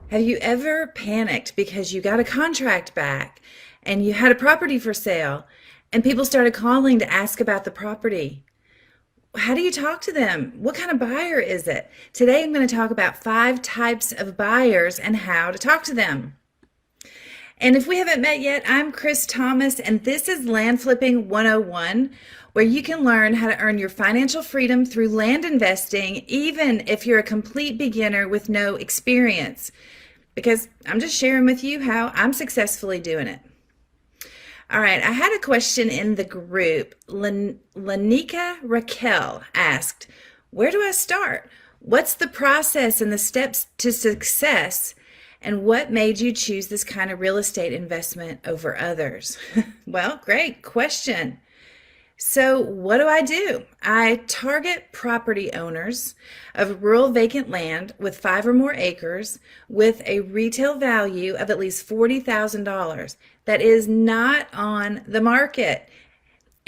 Have you ever panicked because you got a contract back and you had a property for sale and people started calling to ask about the property? How do you talk to them? What kind of buyer is it? Today I'm going to talk about 5 types of buyers and how to talk to them. And if we haven't met yet, I'm Chris Thomas, and this is Land Flipping 101, where you can learn how to earn your financial freedom through land investing, even if you're a complete beginner with no experience. Because I'm just sharing with you how I'm successfully doing it. All right, I had a question in the group. Lanika Raquel asked, where do I start? What's the process and the steps to success? And what made you choose this kind of real estate investment over others? Well, great question. So what do? I target property owners of rural vacant land with 5 or more acres with a retail value of at least $40,000 that is not on the market.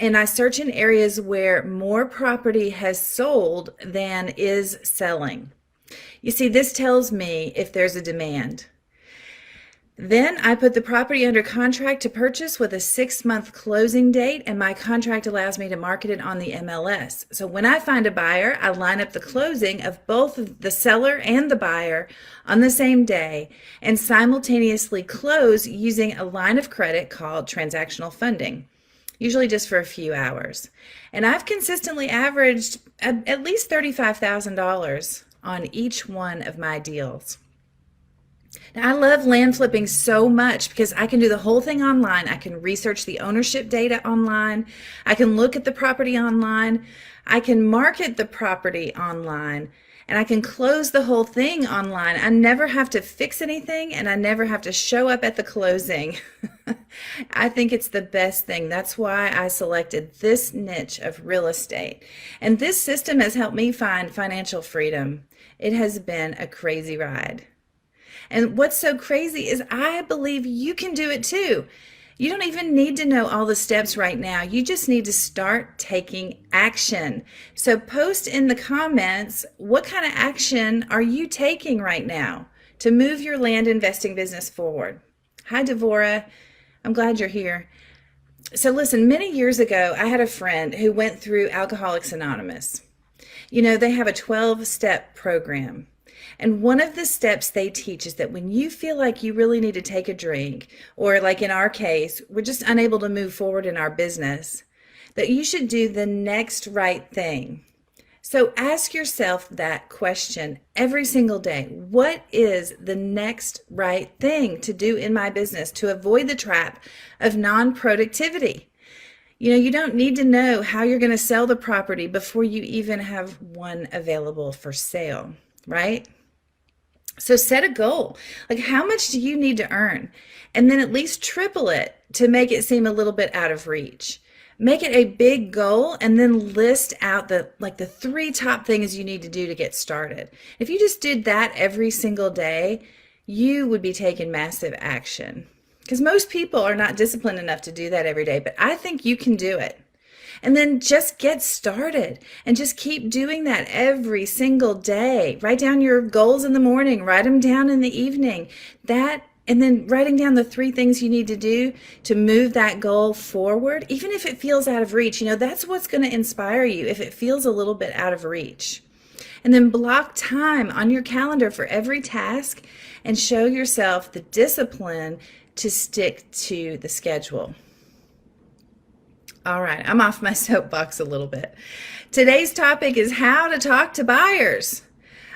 And I search in areas where more property has sold than is selling. You see, this tells me if there's a demand. Then I put the property under contract to purchase with a 6-month closing date, and my contract allows me to market it on the MLS. So when I find a buyer, I line up the closing of both the seller and the buyer on the same day and simultaneously close using a line of credit called Transactional Funding, usually just for a few hours. And I've consistently averaged at least $35,000 on each one of my deals. Now, I love land flipping so much because I can do the whole thing online. I can research the ownership data online. I can look at the property online. I can market the property online. And I can close the whole thing online. I never have to fix anything, and I never have to show up at the closing. I think it's the best thing. That's why I selected this niche of real estate. And this system has helped me find financial freedom. It has been a crazy ride. And what's so crazy is I believe you can do it too. You don't even need to know all the steps right now. You just need to start taking action. So post in the comments, what kind of action are you taking right now to move your land investing business forward? Hi, Devora. I'm glad you're here. So listen, many years ago, I had a friend who went through Alcoholics Anonymous. You know, they have a 12-step program. And one of the steps they teach is that when you feel like you really need to take a drink, or like in our case, we're just unable to move forward in our business, that you should do the next right thing. So ask yourself that question every single day. What is the next right thing to do in my business to avoid the trap of non-productivity? You know, you don't need to know how you're going to sell the property before you even have one available for sale, right? So set a goal. Like, how much do you need to earn? And then at least triple it to make it seem a little bit out of reach. Make it a big goal and then list out the 3 top things you need to do to get started. If you just did that every single day, you would be taking massive action. Because most people are not disciplined enough to do that every day, but I think you can do it. And then just get started and just keep doing that every single day. Write down your goals in the morning, write them down in the evening. And then writing down the 3 things you need to do to move that goal forward, even if it feels out of reach. You know, that's what's going to inspire you if it feels a little bit out of reach. And then block time on your calendar for every task and show yourself the discipline to stick to the schedule. All right, I'm off my soapbox a little bit. Today's topic is how to talk to buyers.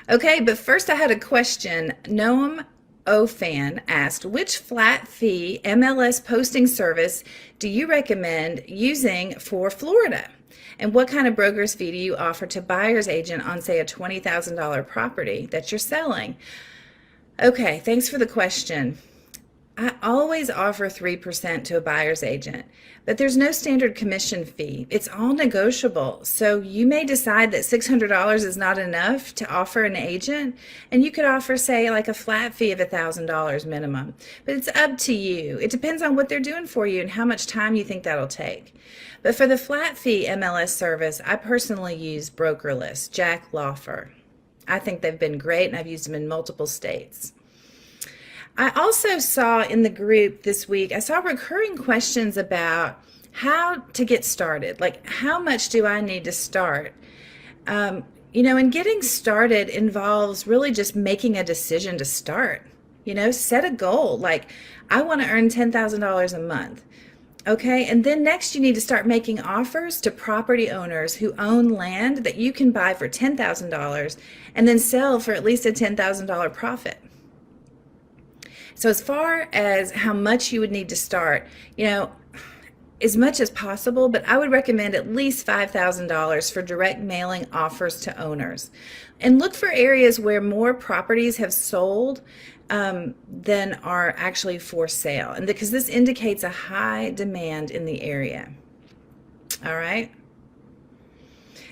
Okay, but first I had a question. Noam Ofan asked, which flat fee MLS posting service do you recommend using for Florida? And what kind of broker's fee do you offer to buyer's agent on, say, a $20,000 property that you're selling? Okay, thanks for the question. I always offer 3% to a buyer's agent, but there's no standard commission fee. It's all negotiable. So you may decide that $600 is not enough to offer an agent, and you could offer, say, like a flat fee of $1,000 minimum. But it's up to you. It depends on what they're doing for you and how much time you think that'll take. But for the flat fee MLS service, I personally use Brokerless, Jack Lawfer. I think they've been great, and I've used them in multiple states. I also saw in the group this week, I saw recurring questions about how to get started. Like, how much do I need to start? Um, and getting started involves really just making a decision to start. Set a goal. Like, I want to earn $10,000 a month. Okay, and then next you need to start making offers to property owners who own land that you can buy for $10,000 and then sell for at least a $10,000 profit. So as far as how much you would need to start, as much as possible, but I would recommend at least $5,000 for direct mailing offers to owners. And look for areas where more properties have sold than are actually for sale. And because this indicates a high demand in the area. All right.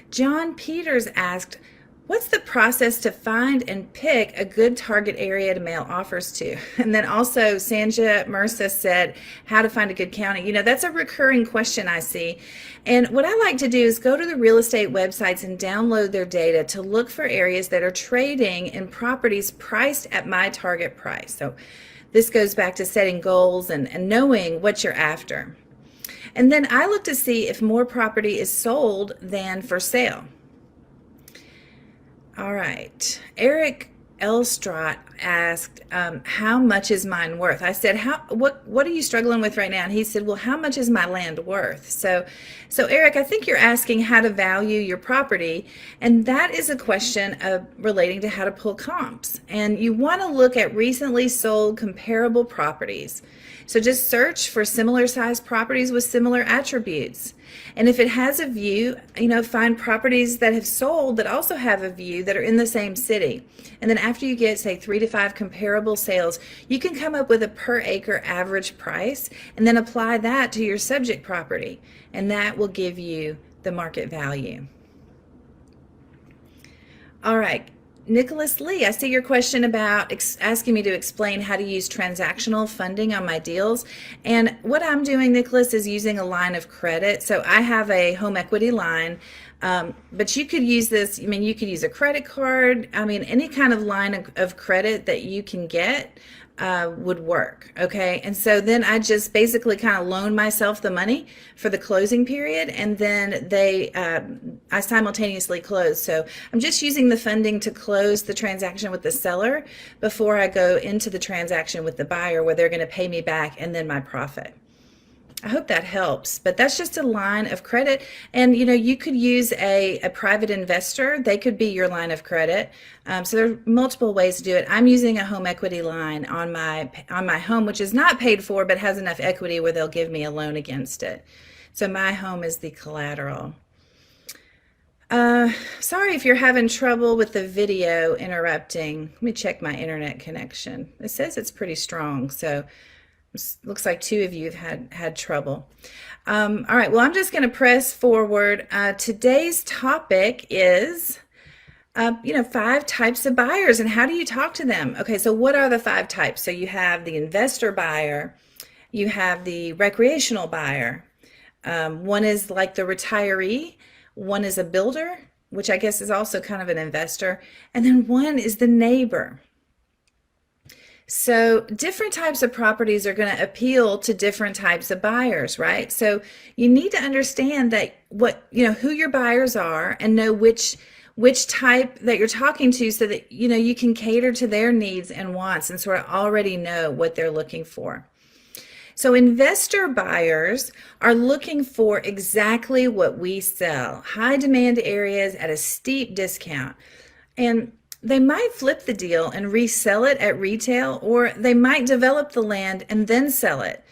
John Peters asked, what's the process to find and pick a good target area to mail offers to? And then also Sanja Mursa said, how to find a good county. That's a recurring question I see. And what I like to do is go to the real estate websites and download their data to look for areas that are trading in properties priced at my target price. So this goes back to setting goals and knowing what you're after. And then I look to see if more property is sold than for sale. All right. Eric Elstrott asked, how much is mine worth? I said, what are you struggling with right now? And he said, well, how much is my land worth? So Eric, I think you're asking how to value your property. And that is a question of relating to how to pull comps. And you want to look at recently sold comparable properties. So just search for similar sized properties with similar attributes. And if it has a view, find properties that have sold that also have a view that are in the same city. And then after you get, say, 3 to 5 comparable sales, you can come up with a per acre average price and then apply that to your subject property. And that will give you the market value. All right. Nicholas Lee, I see your question about asking me to explain how to use transactional funding on my deals. And what I'm doing, Nicholas, is using a line of credit. So I have a home equity line, but you could use this. You could use a credit card. Any kind of line of credit that you can get would work. Okay. And so then I just basically kind of loan myself the money for the closing period, and then I simultaneously close. So I'm just using the funding to close the transaction with the seller before I go into the transaction with the buyer, where they're going to pay me back and then my profit. I hope that helps, but that's just a line of credit. And you could use a private investor. They could be your line of credit. So there are multiple ways to do it. I'm using a home equity line on my home, which is not paid for, but has enough equity where they'll give me a loan against it. So my home is the collateral. Sorry if you're having trouble with the video interrupting. Let me check my internet connection. It says it's pretty strong, so looks like 2 of you have had trouble. All right, well, I'm just going to press forward. Today's topic is, 5 types of buyers and how do you talk to them? Okay, so what are the 5 types? So you have the investor buyer, you have the recreational buyer, one is like the retiree, one is a builder, which I guess is also kind of an investor, and then one is the neighbor. So different types of properties are going to appeal to different types of buyers, right? So you need to understand that who your buyers are and know which type that you're talking to, so that you can cater to their needs and wants and sort of already know what they're looking for. So investor buyers are looking for exactly what we sell, high demand areas at a steep discount. And they might flip the deal and resell it at retail, or they might develop the land and then sell it.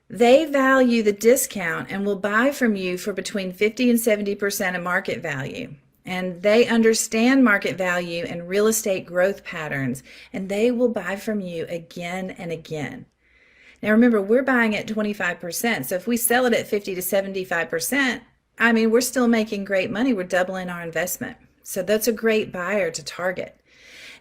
They value the discount and will buy from you for between 50 and 70% of market value. And they understand market value and real estate growth patterns, and they will buy from you again and again. Now remember, we're buying at 25%. So if we sell it at 50 to 75%, we're still making great money. We're doubling our investment. So that's a great buyer to target.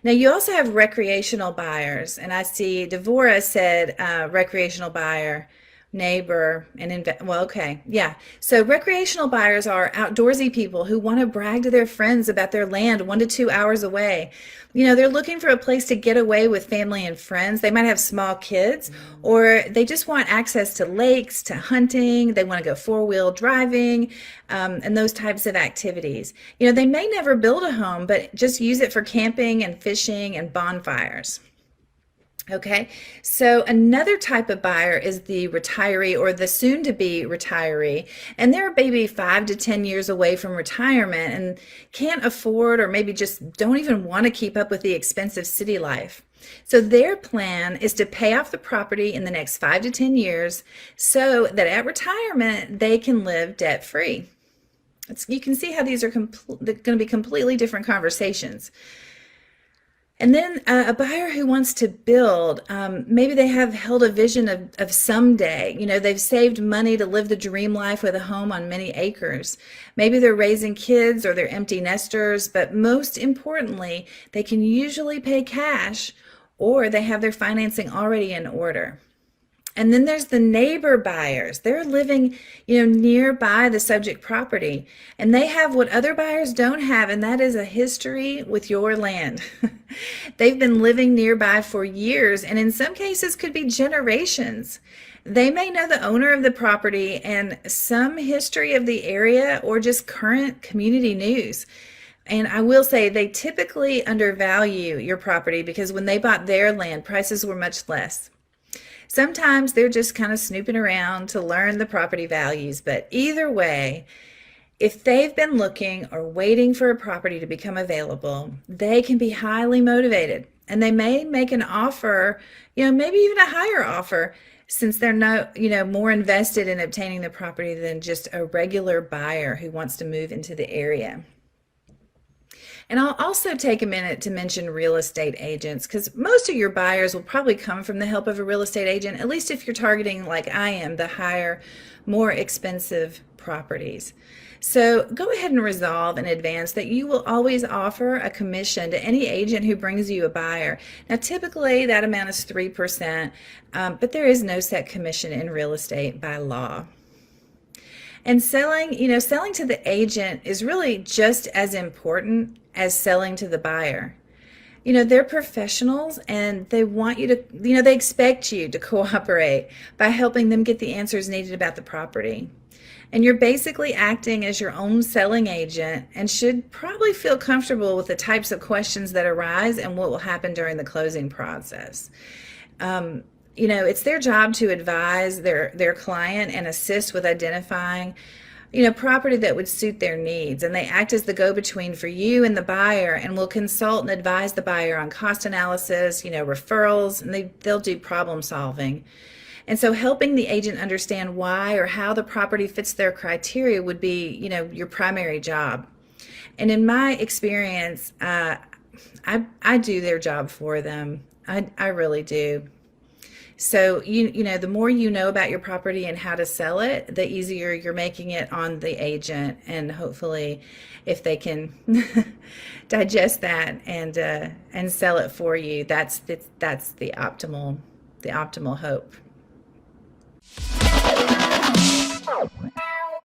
Now you also have recreational buyers, and I see Devora said recreational buyer neighbor, and well, okay, yeah. So recreational buyers are outdoorsy people who want to brag to their friends about their land 1 to 2 hours away. They're looking for a place to get away with family and friends. They might have small kids, or they just want access to lakes, to hunting. They want to go four-wheel driving, and those types of activities. They may never build a home, but just use it for camping and fishing and bonfires. Okay, so another type of buyer is the retiree or the soon to be retiree, and they're maybe 5 to 10 years away from retirement and can't afford or maybe just don't even want to keep up with the expensive city life. So their plan is to pay off the property in the next 5 to 10 years so that at retirement they can live debt free. You can see how these are going to be completely different conversations. And then a buyer who wants to build, maybe they have held a vision of someday. They've saved money to live the dream life with a home on many acres. Maybe they're raising kids or they're empty nesters, but most importantly, they can usually pay cash or they have their financing already in order. And then there's the neighbor buyers. They're living, nearby the subject property, and they have what other buyers don't have, and that is a history with your land. They've been living nearby for years, and in some cases could be generations. They may know the owner of the property and some history of the area or just current community news. And I will say they typically undervalue your property because when they bought their land, prices were much less. Sometimes they're just kind of snooping around to learn the property values, but either way, if they've been looking or waiting for a property to become available, they can be highly motivated and they may make an offer, maybe even a higher offer since they're more invested in obtaining the property than just a regular buyer who wants to move into the area. And I'll also take a minute to mention real estate agents because most of your buyers will probably come from the help of a real estate agent, at least if you're targeting, like I am, the higher, more expensive properties. So go ahead and resolve in advance that you will always offer a commission to any agent who brings you a buyer. Now, typically that amount is 3%, but there is no set commission in real estate by law. And selling to the agent is really just as important as selling to the buyer. They're professionals and they want you to, they expect you to cooperate by helping them get the answers needed about the property. And you're basically acting as your own selling agent and should probably feel comfortable with the types of questions that arise and what will happen during the closing process. It's their job to advise their client and assist with identifying, property that would suit their needs. And they act as the go-between for you and the buyer and will consult and advise the buyer on cost analysis, referrals, and they'll do problem solving. And so helping the agent understand why or how the property fits their criteria would be, your primary job. And in my experience, I do their job for them. I really do. So, the more you know about your property and how to sell it, the easier you're making it on the agent. And hopefully, if they can digest that and sell it for you, that's the optimal hope.